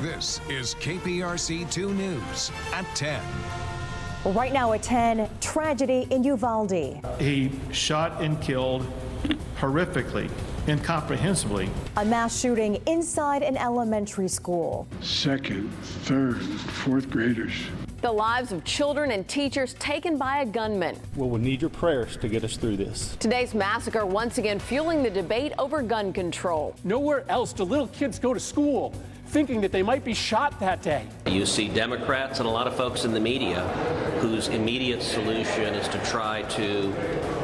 This is KPRC 2 News at 10. Right now at 10, tragedy in Uvalde. He shot and killed horrifically, incomprehensibly. A mass shooting inside an elementary school. Second, third, fourth graders. The lives of children and teachers taken by a gunman. Well, we'll need your prayers to get us through this. Today's massacre once again fueling the debate over gun control. Nowhere else do little kids go to school thinking that they might be shot that day. You see Democrats and a lot of folks in the media whose immediate solution is to try to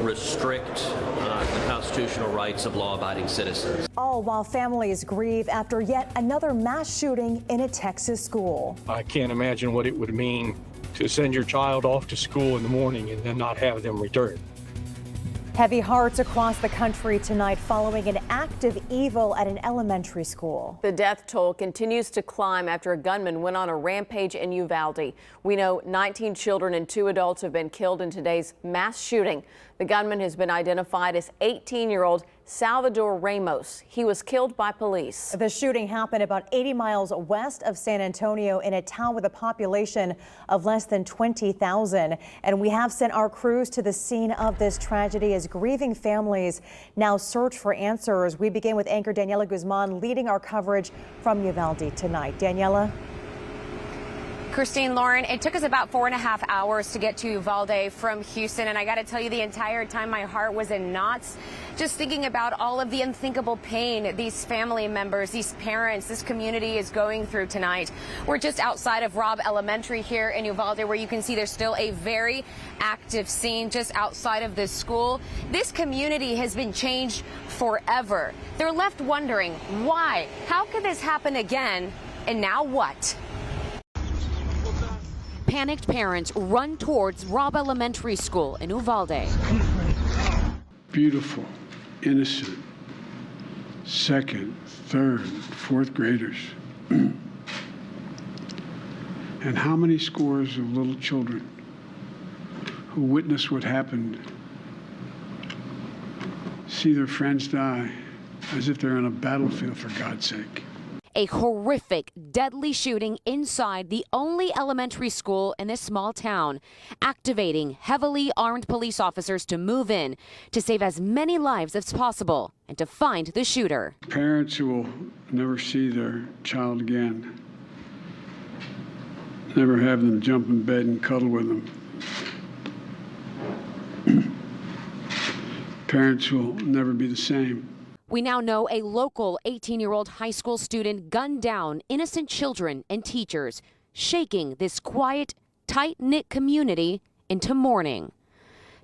restrict the constitutional rights of law-abiding citizens. All while families grieve after yet another mass shooting in a Texas school. I can't imagine what it would mean to send your child off to school in the morning and then not have them return. Heavy hearts across the country tonight following an act of evil at an elementary school. The death toll continues to climb after a gunman went on a rampage in Uvalde. We know 19 children and 2 adults have been killed in today's mass shooting. The gunman has been identified as 18-year-old Salvador Ramos. He was killed by police. The shooting happened about 80 miles west of San Antonio in a town with a population of less than 20,000. And we have sent our crews to the scene of this tragedy as grieving families now search for answers. We begin with anchor Daniela Guzman leading our coverage from Uvalde tonight. Daniela. Christine, Lauren, it took us about 4.5 hours to get to Uvalde from Houston, and I got to tell you, the entire time my heart was in knots, just thinking about all of the unthinkable pain these family members, these parents, this community is going through tonight. We're just outside of Robb Elementary here in Uvalde, where you can see there's still a very active scene just outside of this school. This community has been changed forever. They're left wondering why, how could this happen again, and now what? Panicked parents run towards Robb Elementary School in Uvalde. Beautiful, innocent, second, third, fourth graders. And how many scores of little children who witnessed what happened see their friends die as if they're on a battlefield, for God's sake. A horrific, deadly shooting inside the only elementary school in this small town, activating heavily armed police officers to move in to save as many lives as possible and to find the shooter. Parents who will never see their child again, never have them jump in bed and cuddle with them. Parents who will never be the same. We now know a local 18-year-old high school student gunned down innocent children and teachers, shaking this quiet, tight-knit community into mourning.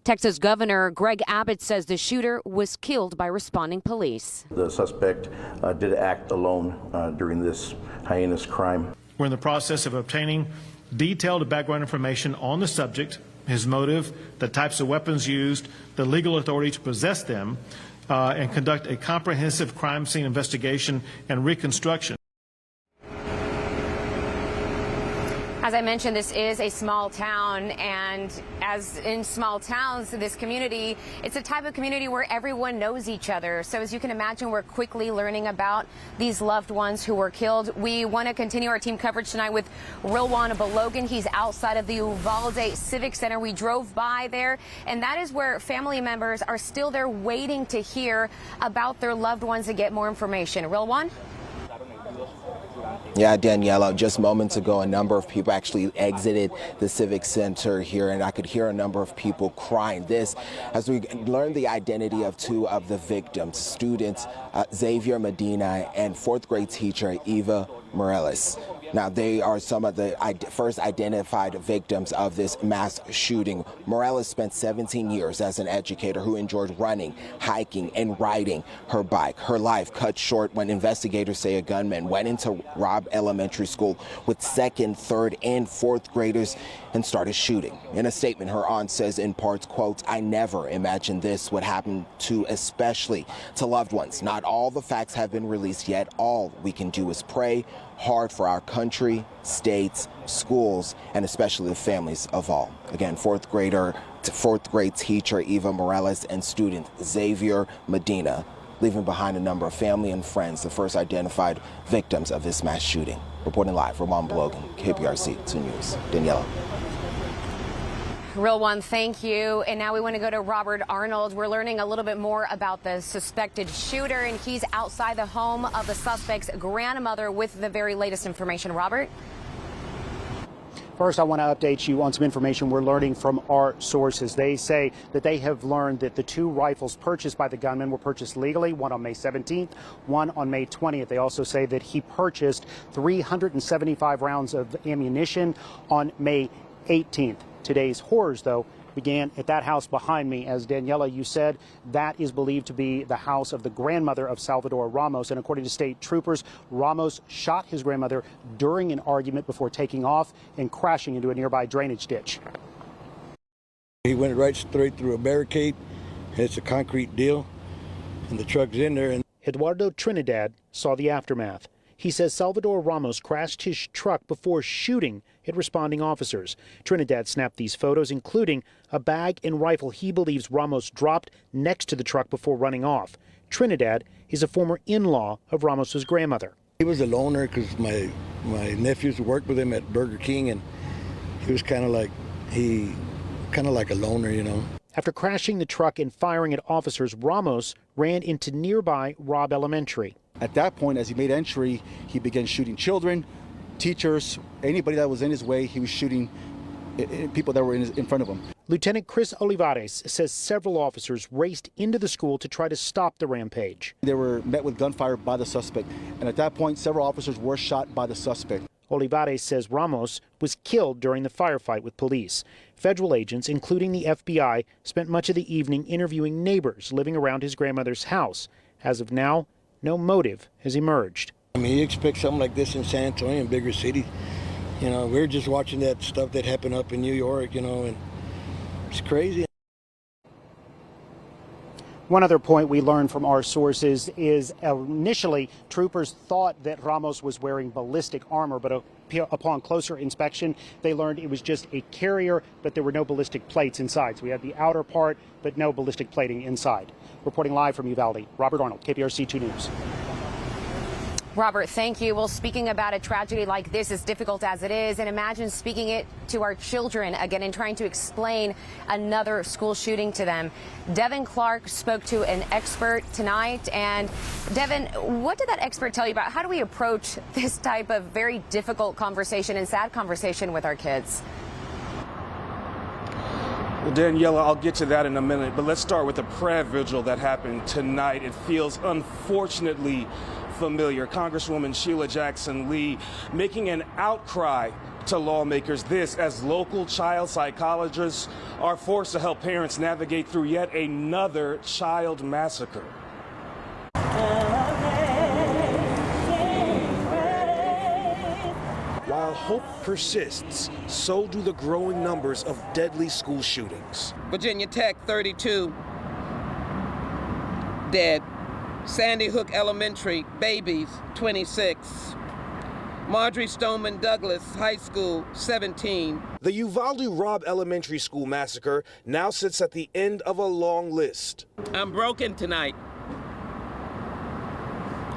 Texas Governor Greg Abbott says the shooter was killed by responding police. The suspect did act alone during this heinous crime. We're in the process of obtaining detailed background information on the subject, his motive, the types of weapons used, the legal authority to possess them, and conduct a comprehensive crime scene investigation and reconstruction. As I mentioned, this is a small town, and as in small towns, this community, it's a type of community where everyone knows each other. So as you can imagine, we're quickly learning about these loved ones who were killed. We want to continue our team coverage tonight with Rilwan Balogan. He's outside of the Uvalde Civic Center. We drove by there, and that is where family members are still there waiting to hear about their loved ones and get more information. Rilwan? Yeah, Daniela, just moments ago, a number of people actually exited the Civic Center here, and I could hear a number of people crying. This, as we learned the identity of 2 of the victims, students Xavier Medina and 4th grade teacher Eva Morales. Now, they are some of the first identified victims of this mass shooting. Morales spent 17 years as an educator who enjoyed running, hiking, and riding her bike. Her life cut short when investigators say a gunman went into Robb Elementary School with 2nd, 3rd, and 4th graders and started shooting. In a statement, her aunt says in parts, quote, "I never imagined this would happen to, especially to loved ones. Not all the facts have been released yet. All we can do is pray hard for our country, states, schools, and especially the families of all." Again, 4th grade teacher Eva Morales and student Xavier Medina, leaving behind a number of family and friends, the first identified victims of this mass shooting. Reporting live from Logan, KPRC 2 News. Daniela. Real One, thank you. And now we want to go to Robert Arnold. We're learning a little bit more about the suspected shooter, and he's outside the home of the suspect's grandmother with the very latest information. Robert? First, I want to update you on some information we're learning from our sources. They say that they have learned that the 2 rifles purchased by the gunman were purchased legally, one on May 17th, one on May 20th. They also say that he purchased 375 rounds of ammunition on May 18th. Today's horrors, though, began at that house behind me. As Daniela, you said, that is believed to be the house of the grandmother of Salvador Ramos. And according to state troopers, Ramos shot his grandmother during an argument before taking off and crashing into a nearby drainage ditch. He went right straight through a barricade. It's a concrete deal, and the truck's in there. And Eduardo Trinidad saw the aftermath. He says Salvador Ramos crashed his truck before shooting at responding officers. Trinidad snapped these photos, including a bag and rifle he believes Ramos dropped next to the truck before running off. Trinidad is a former in-law of Ramos's grandmother. he was a loner because my nephews worked with him at Burger King, and he was kind of like a loner, you know. After crashing the truck and firing at officers, Ramos ran into nearby Robb Elementary. At that point, as he made entry, he began shooting children, teachers, anybody that was in his way. He was shooting people that were in front of him. Lieutenant Chris Olivares says several officers raced into the school to try to stop the rampage. They were met with gunfire by the suspect, and at that point, several officers were shot by the suspect. Olivares says Ramos was killed during the firefight with police. Federal agents, including the FBI, spent much of the evening interviewing neighbors living around his grandmother's house. As of now, no motive has emerged. I mean, you expect something like this in San Antonio, in bigger cities. You know, we're just watching that stuff that happened up in New York, you know, and it's crazy. One other point we learned from our sources is initially troopers thought that Ramos was wearing ballistic armor, but upon closer inspection, they learned it was just a carrier, but there were no ballistic plates inside. So we had the outer part, but no ballistic plating inside. Reporting live from Uvalde, Robert Arnold, KPRC 2 News. Robert, thank you. Well, speaking about a tragedy like this, as difficult as it is, and imagine speaking it to our children again and trying to explain another school shooting to them. Devin Clark spoke to an expert tonight. And Devin, what did that expert tell you about how do we approach this type of very difficult conversation and sad conversation with our kids? Well, Daniela, I'll get to that in a minute, but let's start with the prayer vigil that happened tonight. It feels unfortunately familiar. Congresswoman Sheila Jackson Lee making an outcry to lawmakers. This as local child psychologists are forced to help parents navigate through yet another child massacre. While hope persists, so do the growing numbers of deadly school shootings. Virginia Tech, 32 dead. Sandy Hook Elementary, babies, 26. Marjorie Stoneman Douglas High School, 17. The Uvalde Robb Elementary School Massacre now sits at the end of a long list. I'm broken tonight.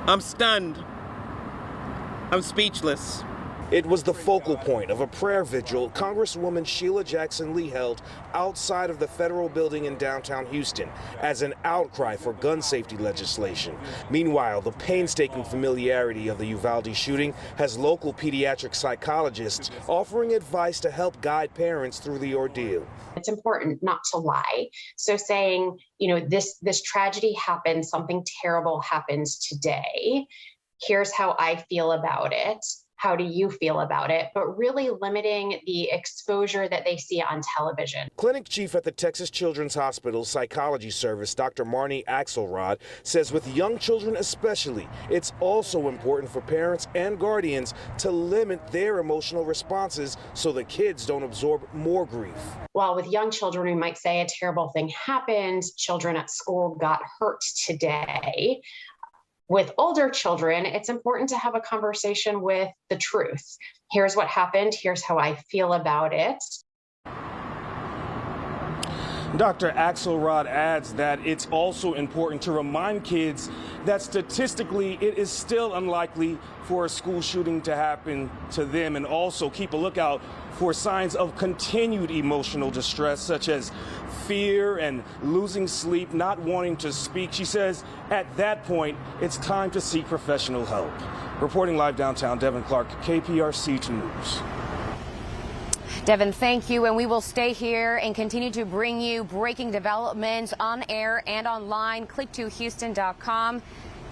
I'm stunned. I'm speechless. It was the focal point of a prayer vigil Congresswoman Sheila Jackson Lee held outside of the federal building in downtown Houston as an outcry for gun safety legislation. Meanwhile, the painstaking familiarity of the Uvalde shooting has local pediatric psychologists offering advice to help guide parents through the ordeal. It's important not to lie. So saying, you know, this tragedy happened, something terrible happens today. Here's how I feel about it. How do you feel about it? But really limiting the exposure that they see on television. Clinic chief at the Texas Children's Hospital Psychology Service, Dr. Marnie Axelrod, says with young children especially, it's also important for parents and guardians to limit their emotional responses so the kids don't absorb more grief. While with young children, we might say a terrible thing happened, children at school got hurt today. With older children, it's important to have a conversation with the truth. Here's what happened. Here's how I feel about it. Dr. Axelrod adds that it's also important to remind kids that statistically it is still unlikely for a school shooting to happen to them, and also keep a lookout for signs of continued emotional distress, such as fear and losing sleep, not wanting to speak. She says at that point, it's time to seek professional help. Reporting live downtown, Devin Clark, KPRC 2 News. Devin, thank you, and we will stay here and continue to bring you breaking developments on air and online. Click2Houston.com.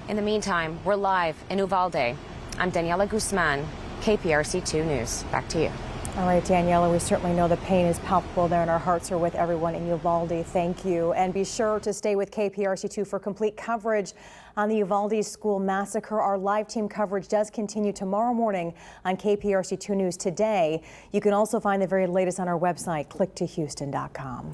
In the meantime, we're live in Uvalde. I'm Daniela Guzman, KPRC 2 News. Back to you. All right, Daniela, we certainly know the pain is palpable there, and our hearts are with everyone in Uvalde. Thank you. And be sure to stay with KPRC2 for complete coverage on the Uvalde School Massacre. Our live team coverage does continue tomorrow morning on KPRC2 News Today. You can also find the very latest on our website, click2Houston.com.